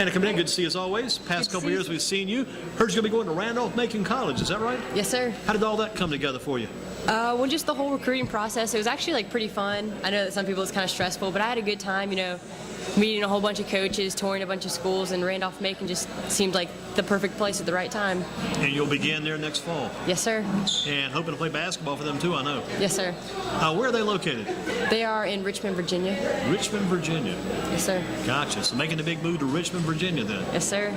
Hannah, coming in, good to see you as always. Past couple years we've seen you. Heard you're going to be going to Randolph-Macon College, is that right? Yes, sir. How did all that come together for you? Well, just the whole recruiting process. It was actually like pretty fun. I know that some people it's kind of stressful, but I had a good time, meeting a whole bunch of coaches, touring a bunch of schools, and Randolph-Macon just seemed like the perfect place at the right time. And you'll begin there next fall. Yes, sir. And hoping to play basketball for them too, I know. Yes, sir. Where are they located? They are in Richmond, Virginia. Richmond, Virginia. Yes, sir. Gotcha. So making the big move to Richmond, Virginia then. Yes, sir.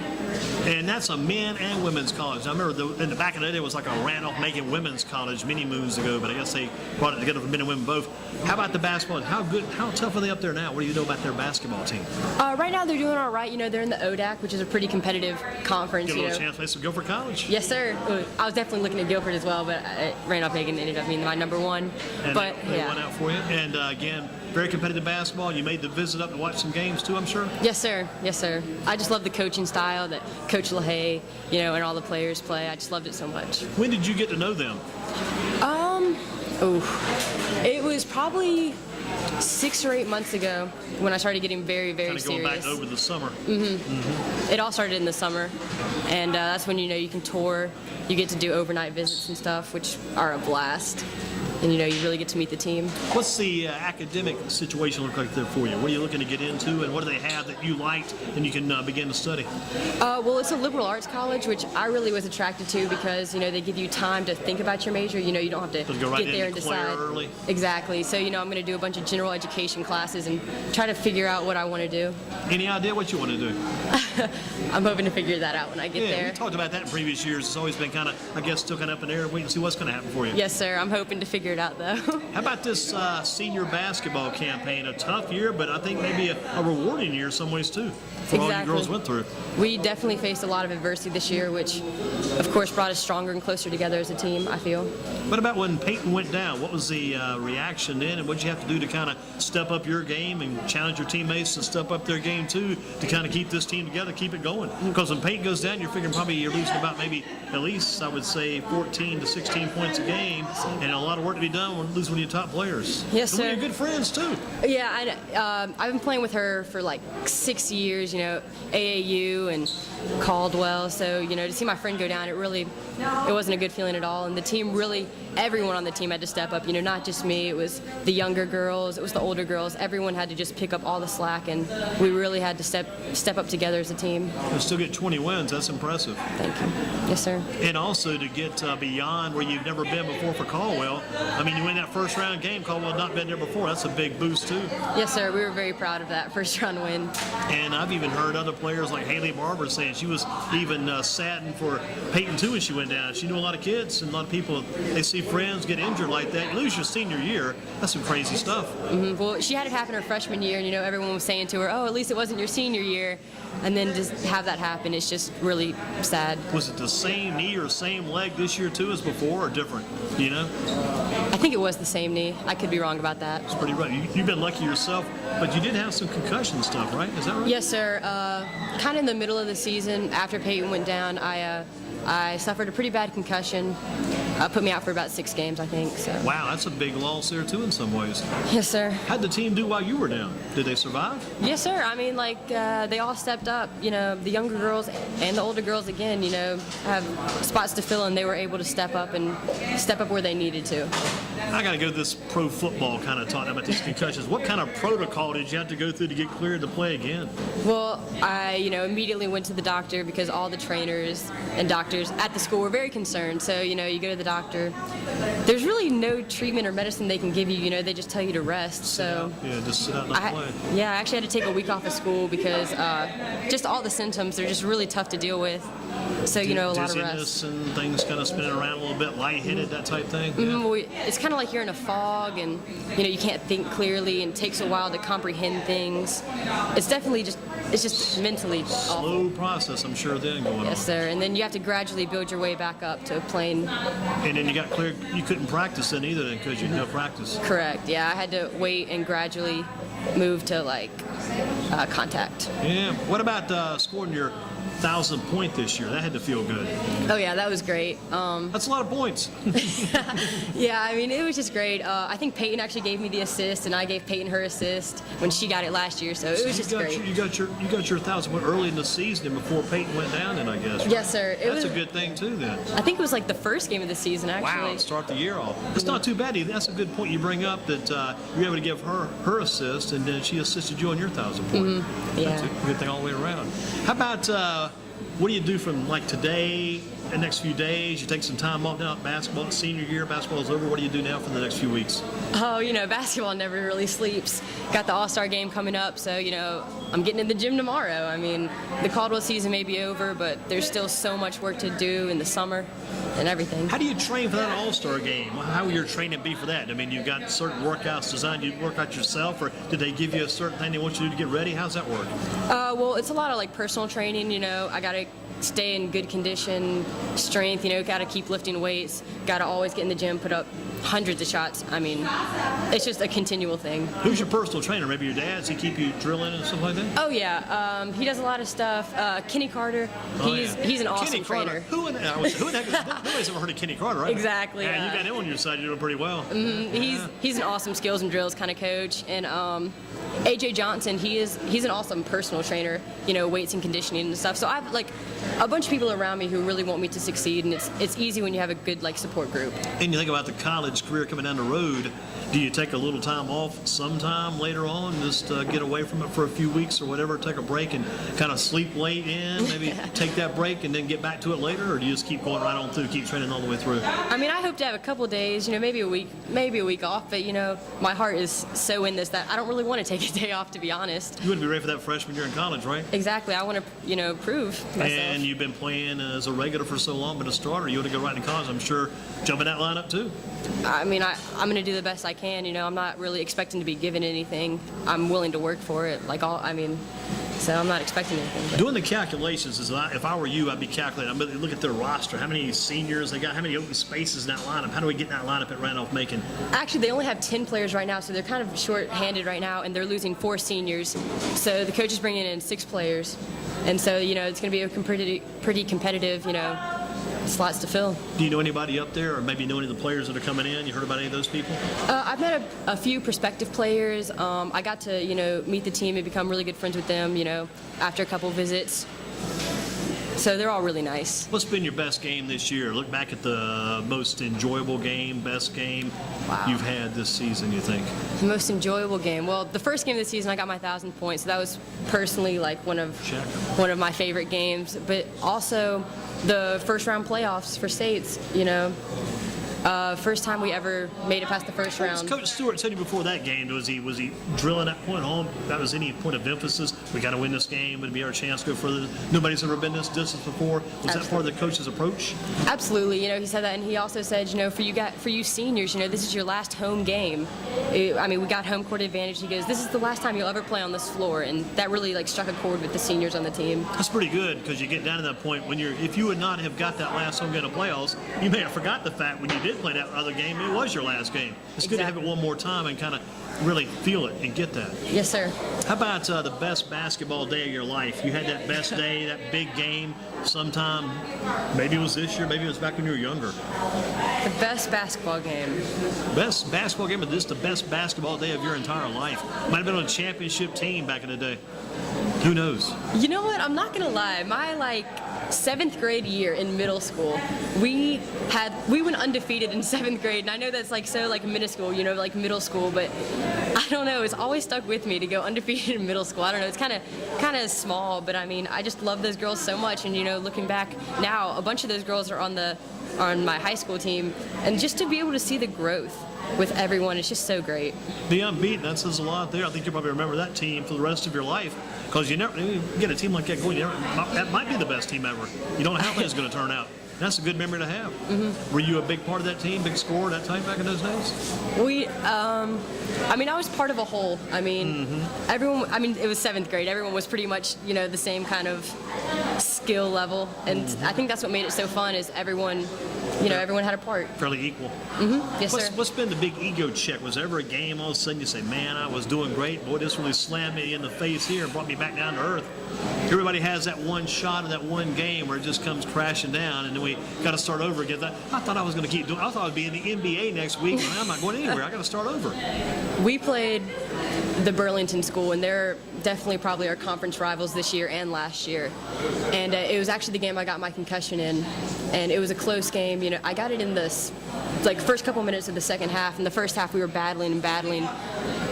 And that's a men and women's college. I remember in the back of the day it was like a Randolph-Macon women's college many moons ago, but I guess they brought it together for men and women both. How about the basketball? How tough are they up there now? What do you know about their basketball team? Right now they're doing all right. They're in the ODAC, which is a pretty competitive conference. Get a little chance to play some Guilford College? Yes, sir. I was definitely looking at Guilford as well, but Randolph-Macon ended up being my number one. And but they yeah. won out for you. And again, very competitive basketball. You made the visit up to watch some games too, I'm sure? Yes, sir. Yes, sir. I just love the coaching style that Coach LaHaye, and all the players play. I just loved it so much. When did you get to know them? It was probably 6 or 8 months ago when I started getting very, very kind of going serious. back over the summer. It all started in the summer, and that's when you can tour. You get to do overnight visits and stuff, which are a blast. And you really get to meet the team. What's the academic situation look like there for you? What are you looking to get into, and what do they have that you liked and you can begin to study? Well, it's a liberal arts college, which I really was attracted to because they give you time to think about your major. You don't have to go right get there and decide early. Exactly. So I'm going to do a bunch of general education classes and try to figure out what I want to do. Any idea what you want to do? I'm hoping to figure that out when I get there. We talked about that in previous years. It's always been kind of, I guess, still kind of up in the air. Wait and see what's going to happen for you. Yes, sir. I'm hoping to figure it out, though. How about this senior basketball campaign? A tough year, but I think maybe a rewarding year in some ways, too, for all you girls went through. We definitely faced a lot of adversity this year, which, of course, brought us stronger and closer together as a team, I feel. What about when Peyton went down? What was the reaction then, and what did you have to do to kind of step up your game and challenge your teammates to step up their game, too, to kind of keep this team together, keep it going? Because when Peyton goes down, you're figuring probably you're losing about maybe at least, I would say, 14 to 16 points a game, and a lot of work to be done when losing one of your top players. Yes, sir. Some of your good friends, too. Yeah, I've been playing with her for like 6 years, AAU and Caldwell, so, to see my friend go down, it wasn't a good feeling at all, and the team really, everyone on the team had to step up, not just me, it was the younger girls, it was the older girls, everyone had to just pick up all the slack, and we really had to step up together as a team. You still get 20 wins, that's impressive. Thank you. Yes, sir. And also to get beyond where you've never been before for Caldwell. I mean, you win that first round game, Caldwell had not been there before, that's a big boost too. Yes, sir, we were very proud of that first round win. And I've even heard other players like Haley Barber saying she was even saddened for Peyton too when she went down. She knew a lot of kids and a lot of people, they see friends get injured like that. You lose your senior year, that's some crazy stuff. Well, she had it happen her freshman year, and everyone was saying to her, oh, at least it wasn't your senior year. And then just have that happen, it's just really sad. Was it the same knee or same leg this year too as before, or different? I think it was the same knee. I could be wrong about that. It's pretty rough. You've been lucky yourself, but you did have some concussion stuff, right? Is that right? Yes, sir. Kind of in the middle of the season, after Peyton went down, I suffered a pretty bad concussion. Put me out for about 6 games, I think. So. Wow, that's a big loss there too in some ways. Yes, sir. How'd the team do while you were down? Did they survive? Yes, sir. I mean, they all stepped up. The younger girls and the older girls, again, have spots to fill, and they were able to step up where they needed to. I got to go to this pro football kind of talking about these concussions. What kind of protocol did you have to go through to get cleared to play again? Well, I, immediately went to the doctor because all the trainers and doctors at the school were very concerned. So, you go to the doctor. There's really no treatment or medicine they can give you. They just tell you to rest. So just sit out and not play. Yeah, I actually had to take a week off of school because just all the symptoms, they're just really tough to deal with. So, a lot of rest. Dizziness and things kind of spinning around a little bit, lightheaded, that type thing? It's kind of like you're in a fog and, you can't think clearly and it takes a while to comprehend things. It's definitely just mentally awful. Slow process, I'm sure, then going on. Yes, sir. And then you have to gradually build your way back up to playing. And then you got cleared. You couldn't practice then either because you had no practice. Correct. Yeah, I had to wait and gradually move to, contact. Yeah. What about scoring your 1,000th point this year. That had to feel good. Oh yeah, that was great. That's a lot of points. Yeah, I mean, it was just great. I think Peyton actually gave me the assist, and I gave Peyton her assist when she got it last year, so it was just great. You got your 1,000 point early in the season and before Peyton went down, then I guess. Right? Yes, sir. That's a good thing too, then. I think it was like the first game of the season, actually. Wow, start the year off. It's not too bad. That's a good point you bring up, that you're able to give her assist, and then she assisted you on your 1,000 point. Yeah. That's a good thing all the way around. How about what do you do from like today, the next few days? You take some time off now. Basketball, senior year, basketball's over. What do you do now for the next few weeks? Oh, basketball never really sleeps. Got the All-Star game coming up, so, I'm getting in the gym tomorrow. I mean, the Caldwell season may be over, but there's still so much work to do in the summer and everything. How do you train for that All-Star game? How will your training be for that? I mean, you've got certain workouts designed. You work out yourself, or did they give you a certain thing they want you to do to get ready? How's that work? Well, it's a lot of like personal training. I got to stay in good condition, strength, got to keep lifting weights, got to always get in the gym, put up hundreds of shots. I mean, it's just a continual thing. Who's your personal trainer? Maybe your dad? Does he keep you drilling and stuff like that? Oh, yeah. He does a lot of stuff. Kenny Carter, he's an awesome Kenny Carter. trainer. Who in the heck? Nobody's ever heard of Kenny Carter, right? Exactly. Yeah, you got him on your side. You're doing pretty well. He's an awesome skills and drills kind of coach. And AJ Johnson, he's an awesome personal trainer, weights and conditioning and stuff. So I have like a bunch of people around me who really want me to succeed, and it's easy when you have a good like support group. And you think about the college career coming down the road. Do you take a little time off sometime later on, just get away from it for a few weeks or whatever, take a break and kind of sleep late in, maybe take that break and then get back to it later, or do you just keep going right on through, keep training all the way through? I mean, I hope to have a couple days, maybe a week off, but my heart is so in this that I don't really want to take a day off, to be honest. You wouldn't be ready for that freshman year in college, right? Exactly. I want to, prove myself. And you've been playing as a regular for so long, but a starter, you want to go right into college, I'm sure, jump in that lineup too. I mean, I'm going to do the best I can. I'm not really expecting to be given anything. I'm willing to work for it. So I'm not expecting anything. But. Doing the calculations, if I were you, I'd be calculating. I'm going to look at their roster, how many seniors they got, how many open spaces in that lineup. How do we get in that lineup at Randolph-Macon? Actually, they only have 10 players right now, so they're kind of short-handed right now, and they're losing 4 seniors. So the coach is bringing in 6 players. And so, it's going to be a pretty competitive, slots to fill. Do you know anybody up there, or maybe know any of the players that are coming in? You heard about any of those people? I've met a few prospective players. I got to, meet the team and become really good friends with them, after a couple visits. So they're all really nice. What's been your best game this year? Look back at the most enjoyable game, best game you've had this season, you think? The most enjoyable game? Well, the first game of the season, I got my 1,000 points. So that was personally like one of my favorite games. But also the first round playoffs for states, first time we ever made it past the first round. Coach Stewart said before that game, was he drilling that point home? That was any point of emphasis? We got to win this game. It'd be our chance to go further. Nobody's ever been this distance before. Was that part of the coach's approach? Absolutely. He said that, and he also said, for you seniors, this is your last home game. We got home court advantage. He goes, this is the last time you'll ever play on this floor, and that really struck a chord with the seniors on the team. That's pretty good, because you get down to that point when if you would not have got that last home game of playoffs, you may have forgot the fact when you did play that other game, it was your last game. It's good to have it one more time and kind of really feel it and get that. Yes, sir. How about the best basketball day of your life? You had that best day, that big game sometime, maybe it was this year, maybe it was back when you were younger. The best basketball game. Best basketball game, or just the best basketball day of your entire life? Might have been on a championship team back in the day. Who knows? You know what? I'm not going to lie. My 7th grade year in middle school, we went undefeated in 7th grade, and I know that's minuscule, middle school, but I don't know, it's always stuck with me to go undefeated in middle school. I don't know, it's kind of small, but I just love those girls so much, and looking back now, a bunch of those girls are on my high school team, and just to be able to see the growth with everyone, it's just so great. Be unbeaten, that says a lot there. I think you'll probably remember that team for the rest of your life, because you get a team like that going, that might be the best team ever. You don't know how it's going to turn out. That's a good memory to have. Mm-hmm. Were you a big part of that team, big scorer that time back in those days? I was part of a whole. Everyone, it was 7th grade. Everyone was pretty much, the same kind of skill level. And I think that's what made it so fun is everyone everyone had a part. Fairly equal. Yes, sir. What's been the big ego check? Was there ever a game all of a sudden you say, man, I was doing great. Boy, this really slammed me in the face here and brought me back down to earth. Everybody has that one shot of that one game where it just comes crashing down, and then we got to start over again. I thought I was going to keep doing. I thought I'd be in the NBA next week. And I'm not going anywhere. I got to start over. We played the Burlington school, and they're definitely probably our conference rivals this year and last year. And it was actually the game I got my concussion in, and it was a close game. I got it in the first couple minutes of the second half. In the first half, we were battling.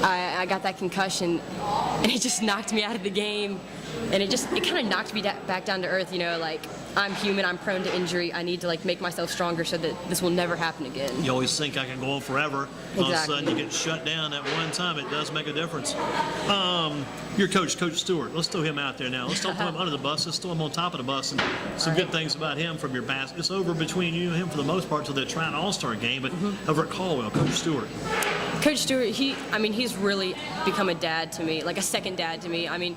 I got that concussion, and it just knocked me out of the game. And it kind of knocked me back down to earth, I'm human, I'm prone to injury, I need to make myself stronger so that this will never happen again. You always think I can go on forever. Exactly. All of a sudden you get shut down at one time, it does make a difference. Your coach, Coach Stewart, let's throw him out there now. Let's don't throw him under the bus, let's throw him on top of the bus. And some good things about him from your past. It's over between you and him for the most part till the Triton All-Star game, but over at Caldwell, Coach Stewart. Coach Stewart, he's really become a dad to me, like a second dad to me.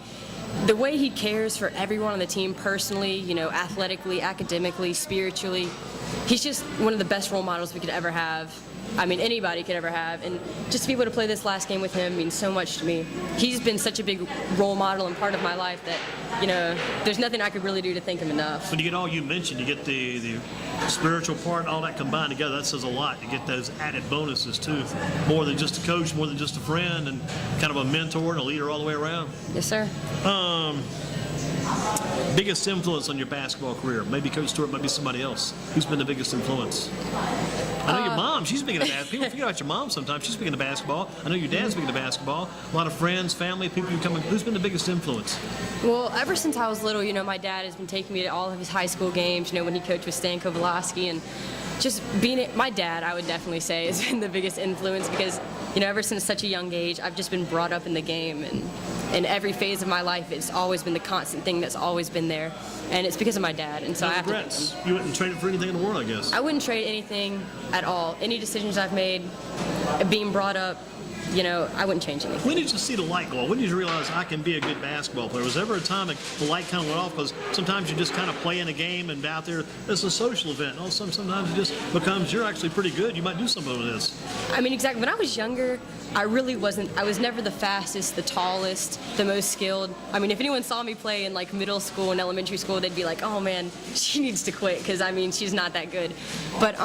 The way he cares for everyone on the team personally, athletically, academically, spiritually, he's just one of the best role models we could ever have. Anybody could ever have. And just to be able to play this last game with him means so much to me. He's been such a big role model and part of my life that, there's nothing I could really do to thank him enough. When you get all you mentioned, you get the spiritual part, all that combined together, that says a lot. You get those added bonuses, too. More than just a coach, more than just a friend, and kind of a mentor and a leader all the way around. Yes, sir. Biggest influence on your basketball career? Maybe Coach Stewart, maybe somebody else. Who's been the biggest influence? I know your mom, she's big into basketball. People forget about your mom sometimes. She's big into basketball. I know your dad's big into basketball. A lot of friends, family, people who come in. Who's been the biggest influence? Well, ever since I was little, my dad has been taking me to all of his high school games, when he coached with Stan Kowalski, and just my dad, I would definitely say, has been the biggest influence because, ever since such a young age, I've just been brought up in the game, and in every phase of my life, it's always been the constant thing that's always been there, and it's because of my dad, and so I have regrets. to. You wouldn't trade it for anything in the world, I guess. I wouldn't trade anything at all. Any decisions I've made, being brought up, I wouldn't change anything. When did you see the light go off? When did you realize I can be a good basketball player? Was there ever a time that the light kind of went off? Because sometimes you just kind of play in a game and out there, it's a social event. And sometimes it just becomes, you're actually pretty good. You might do something with this. Exactly. When I was younger, I really wasn't. I was never the fastest, the tallest, the most skilled. If anyone saw me play in middle school and elementary school, they'd be like, oh man, she needs to quit because she's not that good. But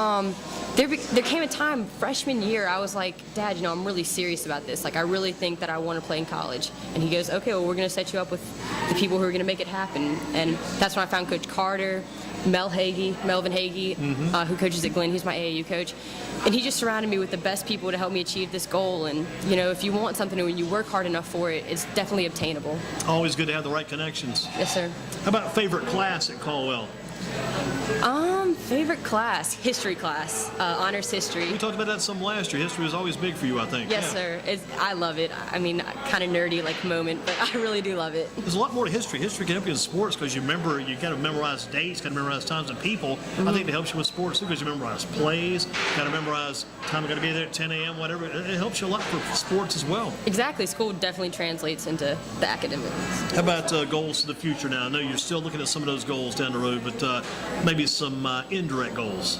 there came a time, freshman year, I was like, Dad, I'm really serious about this. I really think that I want to play in college. And he goes, okay, well, we're going to set you up with the people who are going to make it happen. And that's when I found Coach Carter, Melvin Hagee, who coaches at Glenn. He's my AAU coach. And he just surrounded me with the best people to help me achieve this goal. And, if you want something and when you work hard enough for it, it's definitely obtainable. Always good to have the right connections. Yes, sir. How about favorite class at Caldwell? Favorite class, history class, honors history. We talked about that some last year. History was always big for you, I think. Yes, sir. I love it. Kind of nerdy moment, but I really do love it. There's a lot more to history. History can help you in sports because you got to memorize dates, got to memorize times and people. I think it helps you with sports too because you memorize plays, got to memorize time got to be there at 10 a.m., whatever. It helps you a lot for sports as well. Exactly. School definitely translates into the academics. How about goals for the future now? I know you're still looking at some of those goals down the road, but maybe some indirect goals.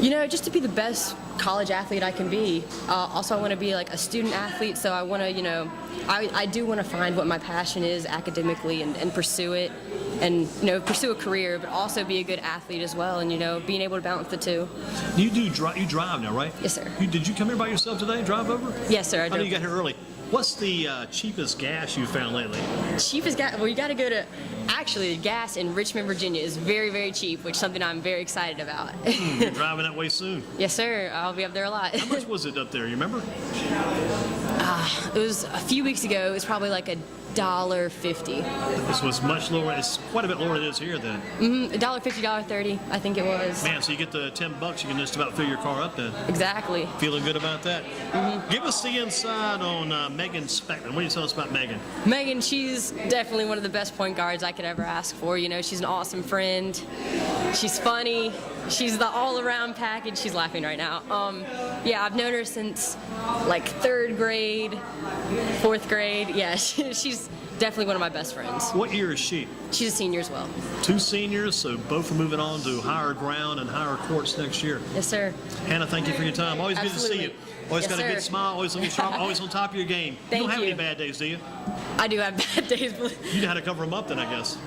Just to be the best college athlete I can be. Also, I want to be a student athlete, so I want to, I do want to find what my passion is academically and pursue it and, pursue a career, but also be a good athlete as well and, being able to balance the two. You drive now, right? Yes, sir. Did you come here by yourself today, drive over? Yes, sir. I know you got here early. What's the cheapest gas you found lately? Cheapest gas? Well, you got to go to. Actually, the gas in Richmond, Virginia is very, very cheap, which is something I'm very excited about. You're driving that way soon. Yes, sir. I'll be up there a lot. How much was it up there? You remember? It was a few weeks ago. It was probably $1.50. This was much lower. It's quite a bit lower than it is here then. $1.50, $1.30, I think it was. Man, so you get the $10, you can just about fill your car up then. Exactly. Feeling good about that? Give us the inside on Megan Speckman. What do you tell us about Megan? Megan, she's definitely one of the best point guards I could ever ask for. She's an awesome friend. She's funny. She's the all-around package. She's laughing right now. Yeah, I've known her since 3rd grade, 4th grade. Yeah, she's definitely one of my best friends. What year is she? She's a senior as well. 2 seniors, so both are moving on to higher ground and higher courts next year. Yes, sir. Hannah, thank you for your time. Always good to see you. Always Yes, got a sir. good smile, always looking sharp, always on top of your game. You Thank don't have you. any bad days, do you? I do have bad days, but You know how to cover them up then, I guess.